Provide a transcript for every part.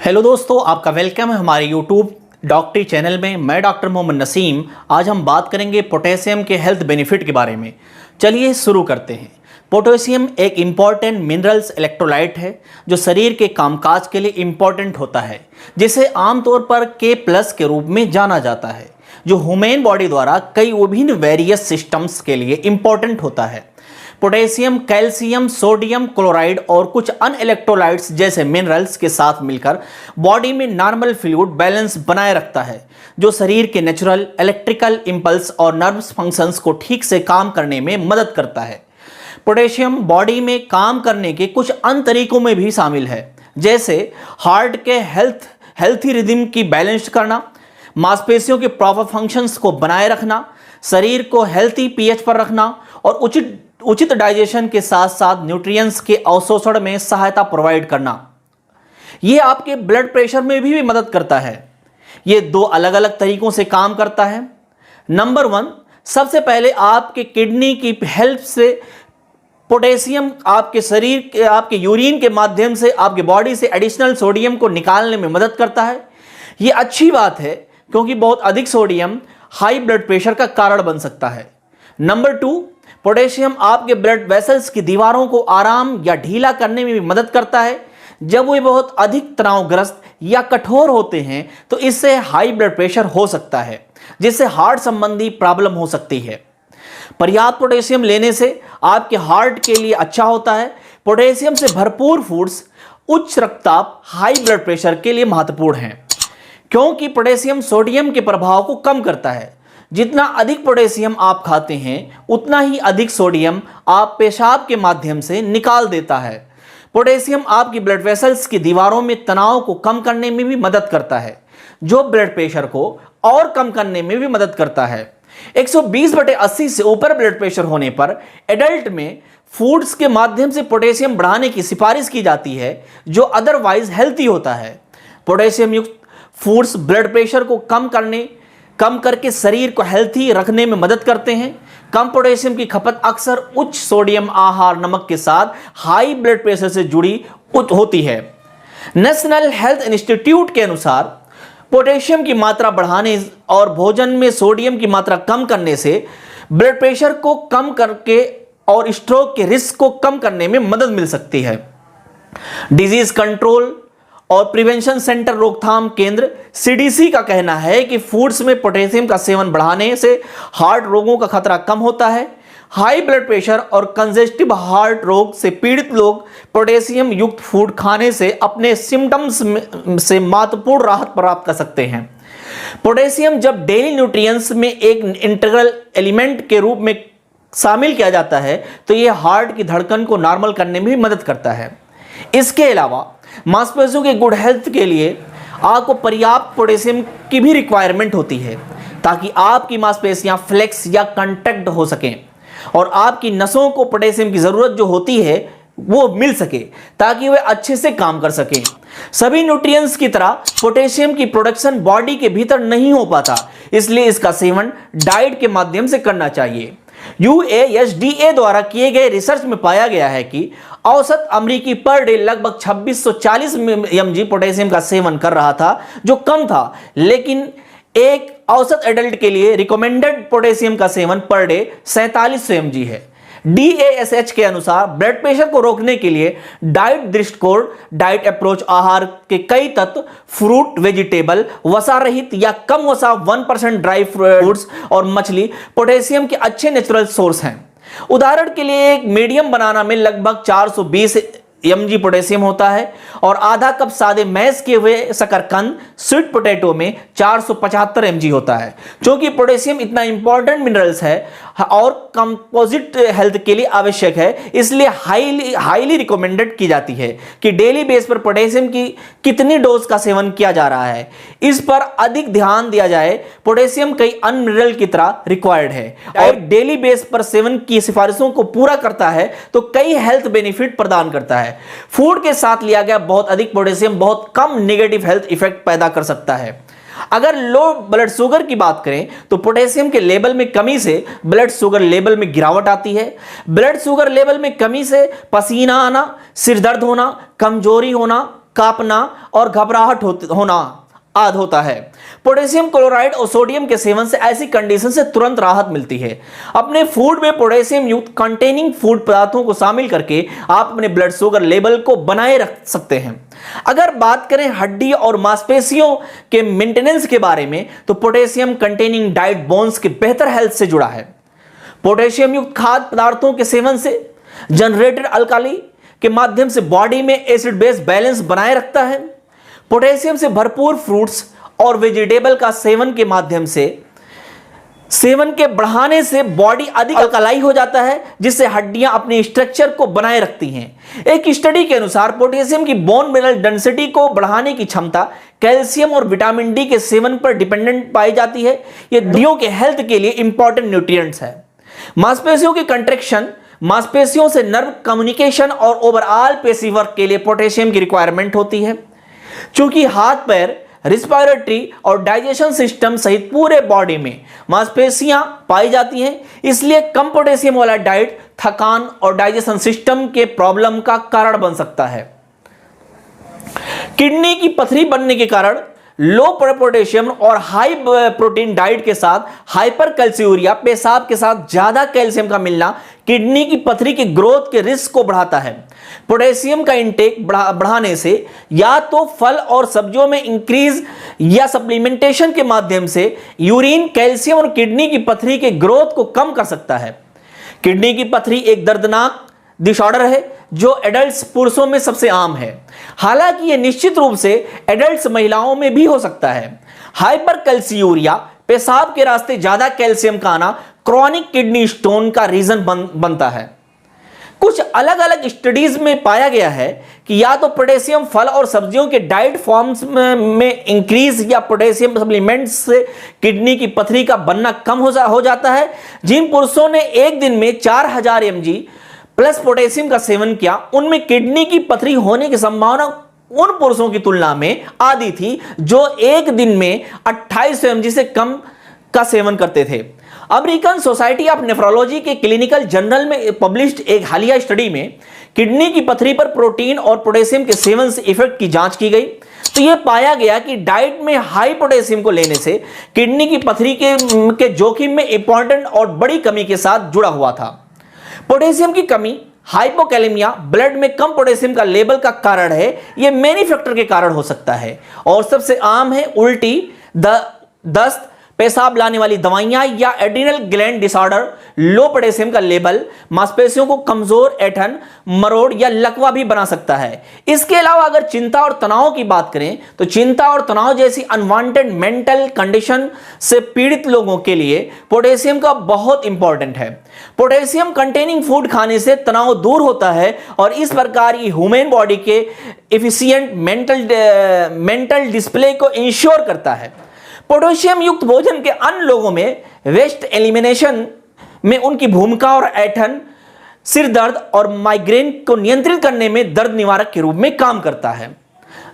Hello दोस्तों, आपका welcome है हमारे यूट्यूब डॉक्टरी चैनल में। मैं डॉक्टर मोहम्मद नसीम। आज हम बात करेंगे पोटेशियम के हेल्थ बेनिफिट के बारे में। चलिए शुरू करते हैं। पोटेशियम एक इम्पॉर्टेंट मिनरल्स इलेक्ट्रोलाइट है जो शरीर के कामकाज के लिए इम्पॉर्टेंट होता है, जिसे आमतौर पर K+ के रूप में जाना जाता है, जो ह्यूमन बॉडी द्वारा कई विभिन्न वेरियस सिस्टम्स के लिए इम्पॉर्टेंट होता है। पोटेशियम कैल्शियम, सोडियम क्लोराइड और कुछ अन्य इलेक्ट्रोलाइट्स जैसे मिनरल्स के साथ मिलकर बॉडी में नॉर्मल फ्लूइड बैलेंस बनाए रखता है, जो शरीर के नेचुरल इलेक्ट्रिकल इंपल्स और नर्व्स फंक्शंस को ठीक से काम करने में मदद करता है। पोटेशियम बॉडी में काम करने के कुछ अन्य तरीकों में भी शामिल है, जैसे हार्ट के हेल्थी रिदम की बैलेंस करना, मांसपेशियों के प्रॉपर फंक्शंस को बनाए रखना, शरीर को हेल्थी पीएच पर रखना और उचित डाइजेशन के साथ साथ न्यूट्रिएंट्स के अवशोषण में सहायता प्रोवाइड करना। यह आपके ब्लड प्रेशर में भी मदद करता है। यह दो अलग अलग तरीकों से काम करता है। नंबर 1, सबसे पहले आपके किडनी की हेल्प से पोटेशियम आपके शरीर के आपके यूरिन के माध्यम से आपके बॉडी से एडिशनल सोडियम को निकालने में मदद करता है। यह अच्छी बात है क्योंकि बहुत अधिक सोडियम हाई ब्लड प्रेशर का कारण बन सकता है। नंबर 2, पोटेशियम आपके ब्लड वेसल्स की दीवारों को आराम या ढीला करने में भी मदद करता है। जब वे बहुत अधिक तनावग्रस्त या कठोर होते हैं तो इससे हाई ब्लड प्रेशर हो सकता है, जिससे हार्ट संबंधी प्रॉब्लम हो सकती है। पर्याप्त पोटेशियम लेने से आपके हार्ट के लिए अच्छा होता है। पोटेशियम से भरपूर फूड्स उच्च रक्तचाप, हाई ब्लड प्रेशर के लिए महत्वपूर्ण हैं, क्योंकि पोटेशियम सोडियम के प्रभाव को कम करता है। जितना अधिक पोटेशियम आप खाते हैं, उतना ही अधिक सोडियम आप पेशाब के माध्यम से निकाल देता है। पोटेशियम आपकी ब्लड वेसल्स की दीवारों में तनाव को कम करने में भी मदद करता है, जो ब्लड प्रेशर को और कम करने में भी मदद करता है। 120/80 से ऊपर ब्लड प्रेशर होने पर एडल्ट में फूड्स के माध्यम से पोटेशियम बढ़ाने की सिफारिश की जाती है, जो अदरवाइज हेल्थी होता है। पोटेशियम युक्त फूड्स ब्लड प्रेशर को कम करके शरीर को हेल्थी रखने में मदद करते हैं। कम पोटेशियम की खपत अक्सर उच्च सोडियम आहार नमक के साथ हाई ब्लड प्रेशर से जुड़ी होती है। नेशनल हेल्थ इंस्टीट्यूट के अनुसार पोटेशियम की मात्रा बढ़ाने और भोजन में सोडियम की मात्रा कम करने से ब्लड प्रेशर को कम करके और स्ट्रोक के रिस्क को कम करने में मदद मिल सकती है। डिजीज कंट्रोल और प्रिवेंशन सेंटर रोकथाम केंद्र CDC का कहना है कि फूड्स में पोटेशियम का सेवन बढ़ाने से हार्ट रोगों का खतरा कम होता है। हाई ब्लड प्रेशर और कंजेस्टिव हार्ट रोग से पीड़ित लोग पोटेशियम युक्त फूड खाने से अपने सिम्टम्स से महत्वपूर्ण राहत प्राप्त कर सकते हैं। पोटेशियम जब डेली न्यूट्रिएंट्स में एक इंटीग्रल एलिमेंट के रूप में शामिल किया जाता है तो यह हार्ट की धड़कन को नॉर्मल करने में भी मदद करता है। इसके अलावा मांसपेशियों के गुड हेल्थ के लिए आपको पर्याप्त पोटेशियम की भी रिक्वायरमेंट होती है, ताकि आपकी मांसपेशियां फ्लेक्स या कंट्रैक्ट हो सकें और आपकी नसों को पोटेशियम की जरूरत जो होती है वो मिल सके, ताकि वे अच्छे से काम कर सकें। सभी न्यूट्रिएंट्स की तरह पोटेशियम की प्रोडक्शन बॉडी के भीतर नहीं हो पाता, इसलिए इसका सेवन डाइट के माध्यम से करना चाहिए। USDA द्वारा किए गए रिसर्च में पाया गया है कि औसत अमेरिकी पर डे लगभग 2640 mg पोटेशियम का सेवन कर रहा था, जो कम था, लेकिन एक औसत एडल्ट के लिए रिकमेंडेड पोटेशियम का सेवन पर डे 4700 mg है। DASH के अनुसार ब्लड प्रेशर को रोकने के लिए डाइट दृष्टिकोण डाइट अप्रोच आहार के कई तत्व फ्रूट, वेजिटेबल, वसा रहित या कम वसा 1% ड्राई फ्रूट्स और मछली पोटेशियम के अच्छे नेचुरल सोर्स हैं। उदाहरण के लिए एक मीडियम बनाना में लगभग 420 mg पोटेशियम होता है और आधा कप सादे मैश किए हुए शकरकंद स्वीट पोटैटो में 475 mg होता है। क्योंकि पोटेशियम इतना इंपॉर्टेंट मिनरल्स है और कंपोजिट हेल्थ के लिए आवश्यक है, इसलिए हाईली रिकमेंडेड की जाती है कि डेली बेस पर पोटेशियम की कितनी डोज का सेवन किया जा रहा है, इस पर अधिक ध्यान दिया जाए। पोटेशियम कई अन्य मिनरल की तरह रिक्वायर्ड है और डेली बेस पर सेवन की सिफारिशों को पूरा करता है तो कई हेल्थ बेनिफिट प्रदान करता है। फूड के साथ लिया गया बहुत अधिक पोटेशियम बहुत कम नेगेटिव हेल्थ इफेक्ट पैदा कर सकता है। अगर लो ब्लड शुगर की बात करें तो पोटेशियम के लेवल में कमी से ब्लड शुगर लेवल में गिरावट आती है। ब्लड शुगर लेवल में कमी से पसीना आना, सिर दर्द होना, कमजोरी होना, कांपना और घबराहट होना आदि होता है। पोटेशियम क्लोराइड और सोडियम के सेवन से ऐसी कंडीशन से तुरंत राहत मिलती है। अपने फूड में पोटेशियम युक्त कंटेनिंग फूड पदार्थों को शामिल करके आप अपने ब्लड शुगर लेवल को बनाए रख सकते हैं। अगर बात करें हड्डी और मांसपेशियों के मेंटेनेंस के बारे में, तो पोटेशियम कंटेनिंग डाइट बोन्स के बेहतर हेल्थ से जुड़ा है। पोटेशियम युक्त खाद्य पदार्थों के सेवन से जनरेटेड अल्काली के माध्यम से बॉडी में एसिड बेस बैलेंस बनाए रखता है। पोटेशियम से भरपूर फ्रूट्स और वेजिटेबल का सेवन के माध्यम से सेवन के बढ़ाने से बॉडी अधिक अल्कलाई हो जाता है, जिससे हड्डियां अपने स्ट्रक्चर को बनाए रखती हैं। एक स्टडी के अनुसार पोटेशियम की बोन मिनरल डेंसिटी को बढ़ाने की क्षमता कैल्शियम और विटामिन डी के सेवन पर डिपेंडेंट पाई जाती है। ये हड्डियों के हेल्थ के लिए इंपॉर्टेंट न्यूट्रिएंट्स है। मांसपेशियों की कंट्रैक्शन, मांसपेशियों से नर्व कम्युनिकेशन और ओवरऑल पेशी वर्क के लिए पोटेशियम की रिक्वायरमेंट होती है। चूंकि हाथ पैर, रिस्पिरेटरी और डाइजेशन सिस्टम सहित पूरे बॉडी में मांसपेशियां पाई जाती हैं, इसलिए कम पोटेशियम वाला डाइट थकान और डाइजेशन सिस्टम के प्रॉब्लम का कारण बन सकता है। किडनी की पथरी बनने के कारण लो पोटेशियम और हाई प्रोटीन डाइट के साथ हाइपरकैल्सियूरिया, पेशाब के साथ ज्यादा कैल्शियम का मिलना किडनी की पथरी के ग्रोथ के रिस्क को बढ़ाता है। पोटेशियम का इंटेक बढ़ाने से या तो फल और सब्जियों में इंक्रीज या सप्लीमेंटेशन के माध्यम से यूरिन कैल्शियम और किडनी की पथरी के ग्रोथ को कम कर सकता है। किडनी की पथरी एक दर्दनाक डिसऑर्डर है जो एडल्ट पुरुषों में सबसे आम है, हालांकि यह निश्चित रूप से एडल्ट महिलाओं में भी हो सकता है। हाइपरकैल्सियूरिया, पेशाब के रास्ते ज्यादा कैल्शियम का आना क्रॉनिक किडनी स्टोन का रीजन बनता है। कुछ अलग अलग स्टडीज में पाया गया है कि या तो पोटेशियम फल और सब्जियों के डाइट फॉर्म्स में इंक्रीज या पोटेशियम सप्लीमेंट्स से किडनी की पथरी का बनना कम हो जाता है। जिन पुरुषों ने एक दिन में 4000 mg प्लस पोटेशियम का सेवन किया, उनमें किडनी की पथरी होने की संभावना उन पुरुषों की तुलना में आधी थी जो एक दिन में 2800 mg से कम का सेवन करते थे। अमेरिकन सोसाइटी ऑफ नेफ्रोलॉजी के क्लिनिकल जर्नल में पब्लिश्ड एक हालिया स्टडी में किडनी की पथरी पर प्रोटीन और पोटेशियम के सेवन से इफेक्ट की जांच की गई, तो यह पाया गया कि डाइट में हाई पोटेशियम को लेने से किडनी की पथरी के जोखिम में इंपॉर्टेंट और बड़ी कमी के साथ जुड़ा हुआ था। पोटेशियम की कमी हाइपोकैलेमिया, ब्लड में कम पोटेशियम का लेवल का कारण है। यह मेनी फैक्टर के कारण हो सकता है और सबसे आम है उल्टी, दस्त, पेशाब लाने वाली दवाइयां या एड्रिनल ग्लैंड डिसऑर्डर। लो पोटेशियम का लेवल मांसपेशियों को कमजोर, ऐंठन, मरोड़ या लकवा भी बना सकता है। इसके अलावा अगर चिंता और तनाव की बात करें तो चिंता और तनाव जैसी अनवांटेड मेंटल कंडीशन से पीड़ित लोगों के लिए पोटेशियम का बहुत इंपॉर्टेंट है। पोटेशियम कंटेनिंग फूड खाने से तनाव दूर होता है और इस प्रकार ये ह्यूमन बॉडी के एफिशिएंट मेंटल डिस्प्ले को इंश्योर करता है। पोटेशियम युक्त भोजन के अन्य लोगों में वेस्ट एलिमिनेशन में उनकी भूमिका और ऐंठन, सिर दर्द और माइग्रेन को नियंत्रित करने में दर्द निवारक के रूप में काम करता है।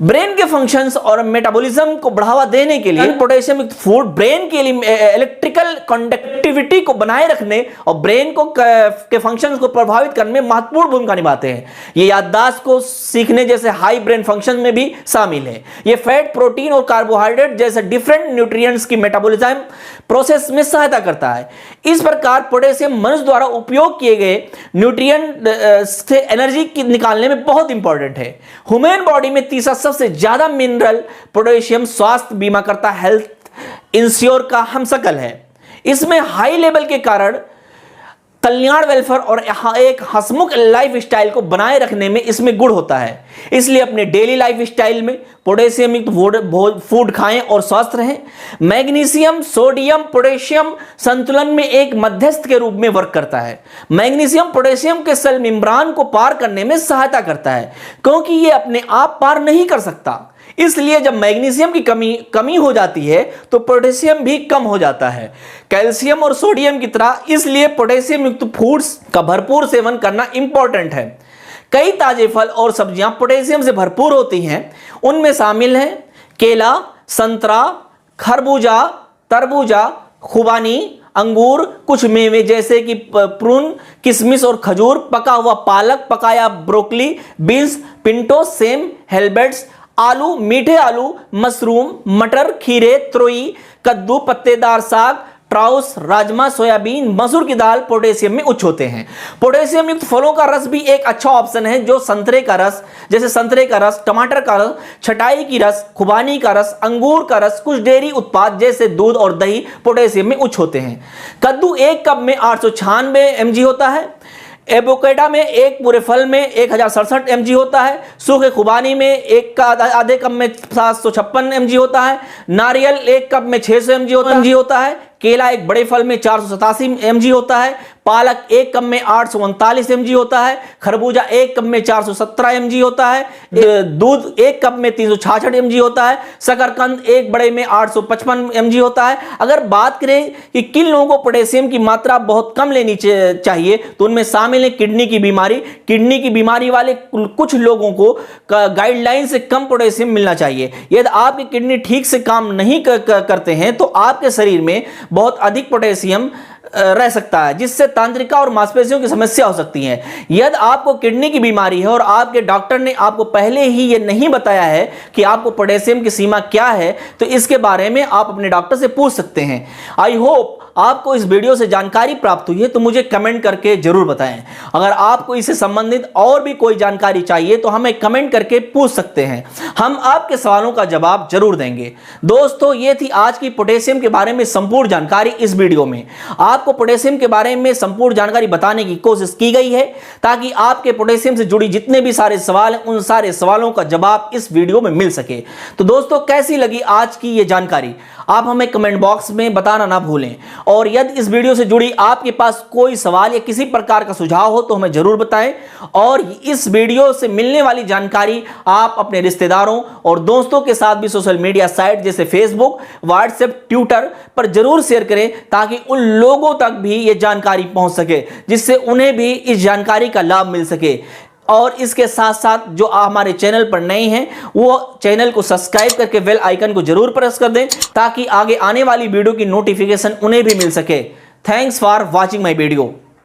ब्रेन के फंक्शंस और मेटाबॉलिज्म को बढ़ावा देने के लिए पोटेशियम युक्त फूड ब्रेन के लिए इलेक्ट्रिकल कंडक्टिविटी को बनाए रखने और ब्रेन को के फंक्शंस को प्रभावित करने में महत्वपूर्ण भूमिका निभाते हैं। ये याददाश्त को सीखने जैसे हाई ब्रेन फंक्शन में भी शामिल है। ये फैट, प्रोटीन और कार्बोहाइड्रेट जैसे डिफरेंट न्यूट्रिएंट्स की मेटाबॉलिज्म प्रोसेस में सहायता करता है। इस प्रकार पोटेशियम मनुष्य द्वारा उपयोग किए गए न्यूट्रिएंट से एनर्जी निकालने में बहुत इंपॉर्टेंट है। ह्यूमन बॉडी में तीसरा सबसे ज्यादा मिनरल पोटेशियम स्वास्थ्य बीमा करता हेल्थ इंश्योर का हमशक्ल है। इसमें हाई लेवल के कारण कल्याण वेलफेयर और एक हंसमुख लाइफ स्टाइल को बनाए रखने में इसमें गुण होता है। इसलिए अपने डेली लाइफ स्टाइल में पोटेशियम युक्त फूड खाएं और स्वस्थ रहें। मैग्नीशियम, सोडियम, पोटेशियम संतुलन में एक मध्यस्थ के रूप में वर्क करता है। मैग्नीशियम पोटेशियम के सेल मेम्ब्रेन को पार करने में सहायता करता है, क्योंकि यह अपने आप पार नहीं कर सकता। इसलिए जब मैग्नीशियम की कमी हो जाती है तो पोटेशियम भी कम हो जाता है। कैल्शियम और सोडियम की तरह इसलिए पोटेशियम युक्त फूड्स का भरपूर सेवन करना इंपॉर्टेंट है। कई ताजे फल और सब्जियां पोटेशियम से भरपूर होती हैं। उनमें शामिल हैं केला, संतरा, खरबूजा, तरबूजा, खुबानी, अंगूर, कुछ मेवे जैसे कि प्रून, किशमिश और खजूर, पका हुआ पालक, पकाया ब्रोकली, बीन्स, पिंटो, सेम, हेलबेट्स, आलू, मीठे आलू, मशरूम, मटर, खीरे, त्रोई, कद्दू, पत्तेदार साग, ट्राउस, राजमा, सोयाबीन, मसूर की दाल पोटेशियम में उच्च होते हैं। पोटेशियम युक्त फलों का रस भी एक अच्छा ऑप्शन है, जो संतरे का रस, जैसे संतरे का रस, टमाटर का रस, छटाई की रस, खुबानी का रस, अंगूर का रस, कुछ डेयरी उत्पाद जैसे दूध और दही पोटेशियम में उच्च होते हैं। कद्दू एक कप में 896 mg होता है। एवोकेडो में एक पूरे फल में 1067 mg होता है। सूखे खुबानी में एक का आधे कप में 756 mg होता है। नारियल एक कप में 600 mg होता है। केला एक बड़े फल में 487 mg होता है। पालक एक कप में 839 mg होता है। खरबूजा एक कप में 417 mg होता है। दूध एक कप में 366 mg होता है। शकरकंद एक बड़े में 855 mg होता है। अगर बात करें कि किन लोगों को पोटेशियम की मात्रा बहुत कम लेनी चाहिए, तो उनमें शामिल है किडनी की बीमारी। किडनी की बीमारी वाले कुछ लोगों को गाइडलाइन से कम पोटेशियम मिलना चाहिए। यदि आपकी किडनी ठीक से काम नहीं करते हैं तो आपके शरीर में बहुत अधिक पोटेशियम रह सकता है, जिससे तंत्रिका और मांसपेशियों की समस्या हो सकती है। यदि आपको किडनी की बीमारी है और आपके डॉक्टर ने आपको पहले ही यह नहीं बताया है कि आपको पोटेशियम की सीमा क्या है, तो इसके बारे में आप अपने डॉक्टर से पूछ सकते हैं। आई होप आपको इस वीडियो से जानकारी प्राप्त हुई है, तो मुझे कमेंट करके जरूर बताएं। अगर आपको इससे संबंधित और भी कोई जानकारी चाहिए तो हमें कमेंट करके पूछ सकते हैं, हम आपके सवालों का जवाब जरूर देंगे। दोस्तों, ये थी आज की पोटेशियम के बारे में संपूर्ण जानकारी। इस वीडियो में आपको पोटेशियम के बारे में संपूर्ण जानकारी बताने की कोशिश की गई है, ताकि आपके पोटेशियम से जुड़ी जितने भी सारे सवाल हैं, उन सारे सवालों का जवाब इस वीडियो में मिल सके। तो दोस्तों, कैसी लगी आज की ये जानकारी, आप हमें कमेंट बॉक्स में बताना ना भूलें। और यदि इस वीडियो से जुड़ी आपके पास कोई सवाल या किसी प्रकार का सुझाव हो तो हमें जरूर बताएं। और इस वीडियो से मिलने वाली जानकारी आप अपने रिश्तेदारों और दोस्तों के साथ भी सोशल मीडिया साइट जैसे फेसबुक, व्हाट्सएप, ट्विटर पर जरूर शेयर करें, ताकि उन लोगों तक भी ये जानकारी पहुंच सके, जिससे उन्हें भी इस जानकारी का लाभ मिल सके। और इसके साथ साथ जो हमारे चैनल पर नए हैं, वो चैनल को सब्सक्राइब करके बेल आइकन को जरूर प्रेस कर दें, ताकि आगे आने वाली वीडियो की नोटिफिकेशन उन्हें भी मिल सके। Thanks for watching my video.